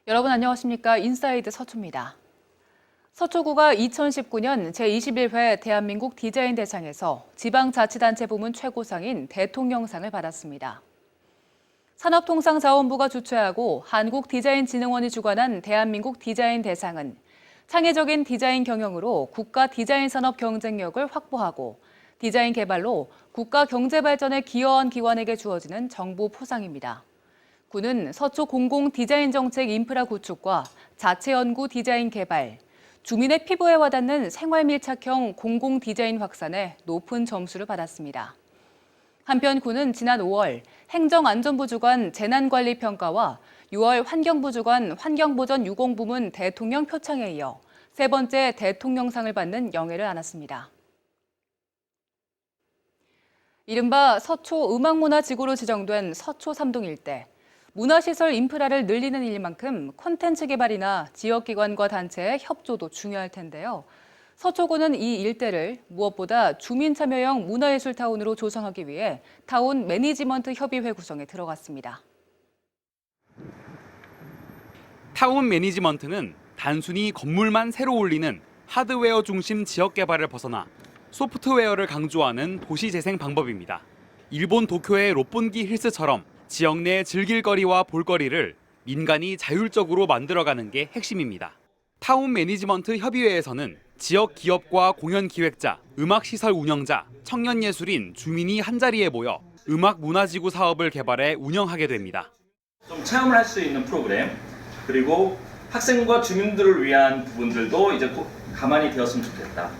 여러분 안녕하십니까? 인사이드 서초입니다. 서초구가 2019년 제21회 대한민국 디자인 대상에서 지방자치단체 부문 최고상인 대통령상을 받았습니다. 산업통상자원부가 주최하고 한국디자인진흥원이 주관한 대한민국 디자인 대상은 창의적인 디자인 경영으로 국가 디자인 산업 경쟁력을 확보하고 디자인 개발로 국가 경제 발전에 기여한 기관에게 주어지는 정부 포상입니다. 구는 서초 공공 디자인 정책 인프라 구축과 자체 연구 디자인 개발, 주민의 피부에 와닿는 생활 밀착형 공공 디자인 확산에 높은 점수를 받았습니다. 한편 구는 지난 5월 행정안전부 주관 재난관리평가와 6월 환경부 주관 환경보전 유공부문 대통령 표창에 이어 세 번째 대통령상을 받는 영예를 안았습니다. 이른바 서초 음악문화지구로 지정된 서초 3동 일대. 문화시설 인프라를 늘리는 일만큼 콘텐츠 개발이나 지역기관과 단체의 협조도 중요할 텐데요. 서초구는 이 일대를 무엇보다 주민 참여형 문화예술타운으로 조성하기 위해 타운 매니지먼트 협의회 구성에 들어갔습니다. 타운 매니지먼트는 단순히 건물만 새로 올리는 하드웨어 중심 지역 개발을 벗어나 소프트웨어를 강조하는 도시 재생 방법입니다. 일본 도쿄의 롯본기 힐스처럼 지역 내 즐길거리와 볼거리를 민간이 자율적으로 만들어가는 게 핵심입니다. 타운 매니지먼트 협의회에서는 지역 기업과 공연 기획자, 음악시설 운영자, 청년예술인, 주민이 한자리에 모여 음악문화지구 사업을 개발해 운영하게 됩니다. 좀 체험을 할 수 있는 프로그램, 그리고 학생과 주민들을 위한 부분들도 이제 가만히 되었으면 좋겠다.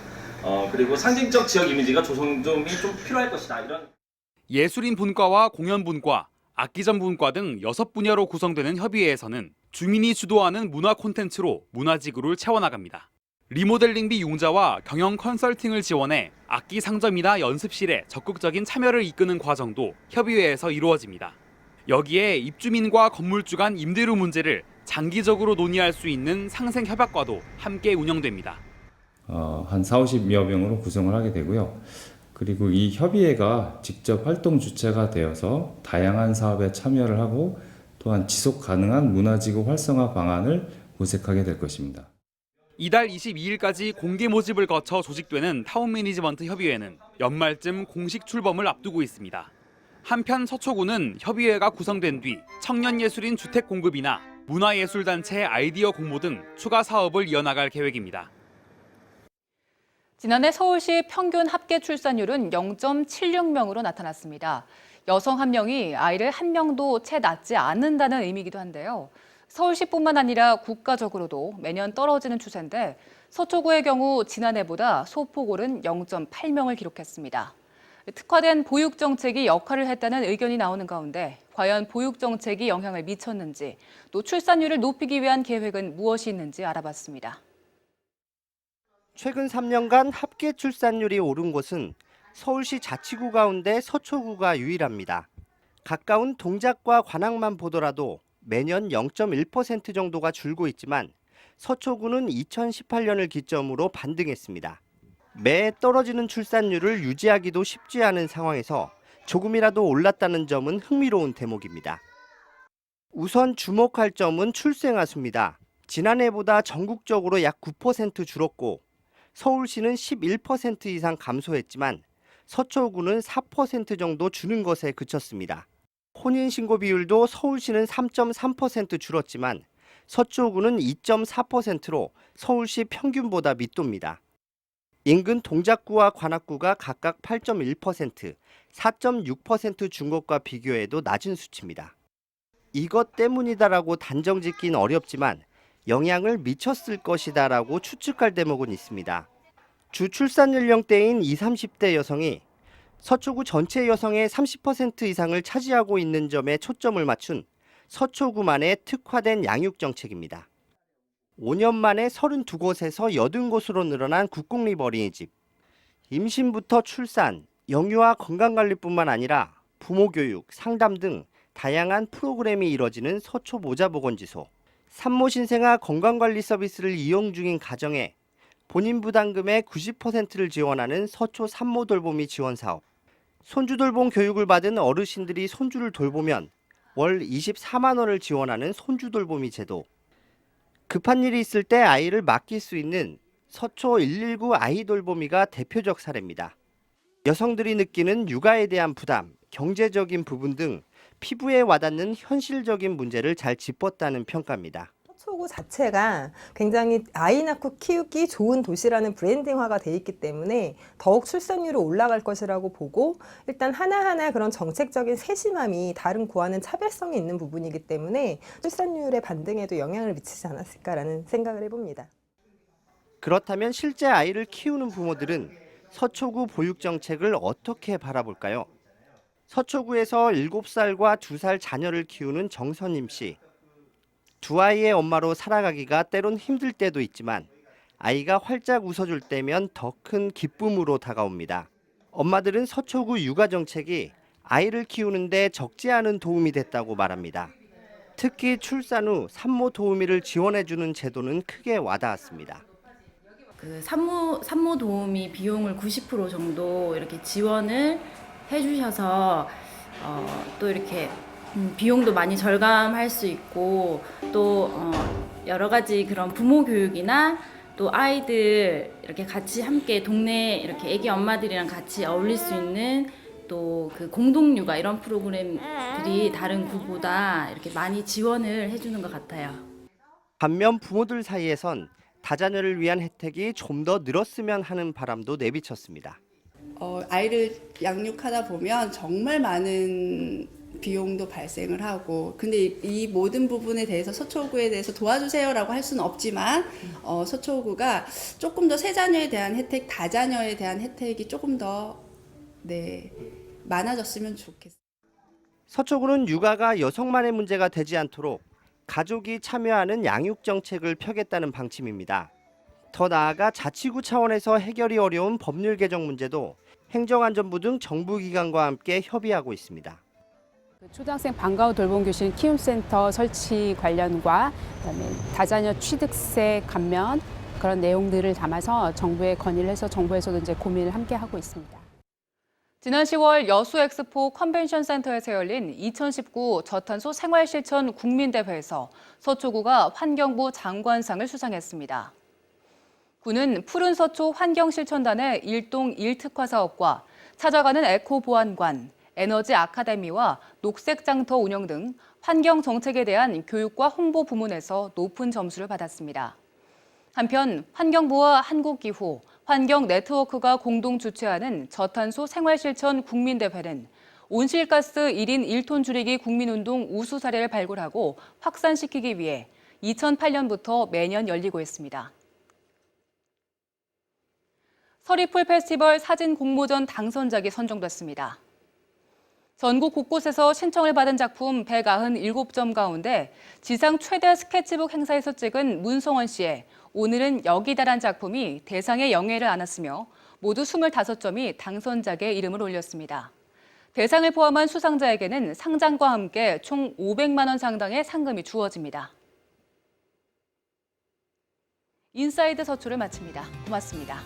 그리고 상징적 지역 이미지가 조성이 좀 필요할 것이다. 이런 예술인 분과와 공연 분과, 악기전 분과 등 6분야로 구성되는 협의회에서는 주민이 주도하는 문화 콘텐츠로 문화지구를 채워나갑니다. 리모델링비 융자와 경영 컨설팅을 지원해 악기 상점이나 연습실에 적극적인 참여를 이끄는 과정도 협의회에서 이루어집니다. 여기에 입주민과 건물주 간 임대료 문제를 장기적으로 논의할 수 있는 상생협약과도 함께 운영됩니다. 한 40~50여 명으로 구성을 하게 되고요. 그리고 이 협의회가 직접 활동 주체가 되어서 다양한 사업에 참여를 하고 또한 지속 가능한 문화지구 활성화 방안을 모색하게 될 것입니다. 이달 22일까지 공개 모집을 거쳐 조직되는 타운 매니지먼트 협의회는 연말쯤 공식 출범을 앞두고 있습니다. 한편 서초구는 협의회가 구성된 뒤 청년예술인 주택 공급이나 문화예술단체 아이디어 공모 등 추가 사업을 이어나갈 계획입니다. 지난해 서울시 평균 합계 출산율은 0.76명으로 나타났습니다. 여성 1명이 아이를 1명도 채 낳지 않는다는 의미이기도 한데요. 서울시뿐만 아니라 국가적으로도 매년 떨어지는 추세인데 서초구의 경우 지난해보다 소폭 오른 0.8명을 기록했습니다. 특화된 보육정책이 역할을 했다는 의견이 나오는 가운데 과연 보육정책이 영향을 미쳤는지 또 출산율을 높이기 위한 계획은 무엇이 있는지 알아봤습니다. 최근 3년간 합계 출산율이 오른 곳은 서울시 자치구 가운데 서초구가 유일합니다. 가까운 동작과 관악만 보더라도 매년 0.1% 정도가 줄고 있지만 서초구는 2018년을 기점으로 반등했습니다. 매해 떨어지는 출산율을 유지하기도 쉽지 않은 상황에서 조금이라도 올랐다는 점은 흥미로운 대목입니다. 우선 주목할 점은 출생아 수입니다. 지난해보다 전국적으로 약 9% 줄었고 서울시는 11% 이상 감소했지만 서초구는 4% 정도 주는 것에 그쳤습니다. 혼인신고 비율도 서울시는 3.3% 줄었지만 서초구는 2.4%로 서울시 평균보다 밑돕니다. 인근 동작구와 관악구가 각각 8.1%, 4.6% 준 것과 비교해도 낮은 수치입니다. 이것 때문이다라고 단정 짓긴 어렵지만 영향을 미쳤을 것이다라고 추측할 대목은 있습니다. 주 출산 연령대인 20, 30대 여성이 서초구 전체 여성의 30% 이상을 차지하고 있는 점에 초점을 맞춘 서초구만의 특화된 양육 정책입니다. 5년 만에 32곳에서 80곳으로 늘어난 국공립 어린이집. 임신부터 출산, 영유아 건강관리뿐만 아니라 부모교육, 상담 등 다양한 프로그램이 이뤄지는 서초 모자보건지소. 산모 신생아 건강관리 서비스를 이용 중인 가정에 본인 부담금의 90%를 지원하는 서초 산모 돌보미 지원 사업. 손주 돌봄 교육을 받은 어르신들이 손주를 돌보면 월 24만 원을 지원하는 손주 돌보미 제도. 급한 일이 있을 때 아이를 맡길 수 있는 서초 119 아이 돌보미가 대표적 사례입니다. 여성들이 느끼는 육아에 대한 부담, 경제적인 부분 등 피부에 와닿는 현실적인 문제를 잘 짚었다는 평가입니다. 서초구 자체가 굉장히 아이 낳고 키우기 좋은 도시라는 브랜딩화가 돼 있기 때문에 더욱 출산율이 올라갈 것이라고 보고, 일단 하나하나 그런 정책적인 세심함이 다른 구와는 차별성이 있는 부분이기 때문에 출산율의 반등에도 영향을 미치지 않았을까라는 생각을 해봅니다. 그렇다면 실제 아이를 키우는 부모들은 서초구 보육 정책을 어떻게 바라볼까요? 서초구에서 7살과 2살 자녀를 키우는 정선임 씨. 두 아이의 엄마로 살아가기가 때론 힘들 때도 있지만 아이가 활짝 웃어줄 때면 더 큰 기쁨으로 다가옵니다. 엄마들은 서초구 육아 정책이 아이를 키우는데 적지 않은 도움이 됐다고 말합니다. 특히 출산 후 산모 도우미를 지원해주는 제도는 크게 와닿았습니다. 그 산모 도우미 비용을 90% 정도 이렇게 지원을 해주셔서 또 이렇게 비용도 많이 절감할 수 있고, 또 여러 가지 그런 부모 교육이나 또 아이들 이렇게 같이 함께 동네 이렇게 애기 엄마들이랑 같이 어울릴 수 있는 또 그 공동 육아 이런 프로그램들이 다른 구보다 이렇게 많이 지원을 해주는 것 같아요. 반면 부모들 사이에선 다자녀를 위한 혜택이 좀 더 늘었으면 하는 바람도 내비쳤습니다. 아이를 양육하다 보면 정말 많은 비용도 발생을 하고, 근데 이 모든 부분에 대해서 서초구에 대해서 도와주세요라고 할 수는 없지만 서초구가 조금 더 세자녀에 대한 혜택, 다자녀에 대한 혜택이 조금 더 많아졌으면 좋겠어요. 서초구는 육아가 여성만의 문제가 되지 않도록 가족이 참여하는 양육 정책을 펴겠다는 방침입니다. 더 나아가 자치구 차원에서 해결이 어려운 법률 개정 문제도 행정안전부 등 정부기관과 함께 협의하고 있습니다. 초등학생 방과 후 돌봄교실 키움센터 설치 관련과 그다음에 다자녀 취득세 감면 그런 내용들을 담아서 정부에 건의를 해서 정부에서도 이제 고민을 함께 하고 있습니다. 지난 10월 여수 엑스포 컨벤션 센터에서 열린 2019 저탄소 생활실천 국민대회에서 서초구가 환경부 장관상을 수상했습니다. 구는 푸른 서초 환경실천단의 일동 1특화 사업과 찾아가는 에코보안관, 에너지 아카데미와 녹색장터 운영 등 환경 정책에 대한 교육과 홍보 부문에서 높은 점수를 받았습니다. 한편 환경부와 한국기후, 환경네트워크가 공동 주최하는 저탄소 생활실천 국민대회는 온실가스 1인 1톤 줄이기 국민운동 우수 사례를 발굴하고 확산시키기 위해 2008년부터 매년 열리고 있습니다. 서리풀 페스티벌 사진 공모전 당선작이 선정됐습니다. 전국 곳곳에서 신청을 받은 작품 197점 가운데 지상 최대 스케치북 행사에서 찍은 문성원 씨의 오늘은 여기다란 작품이 대상의 영예를 안았으며 모두 25점이 당선작에 이름을 올렸습니다. 대상을 포함한 수상자에게는 상장과 함께 총 500만 원 상당의 상금이 주어집니다. 인사이드 서초를 마칩니다. 고맙습니다.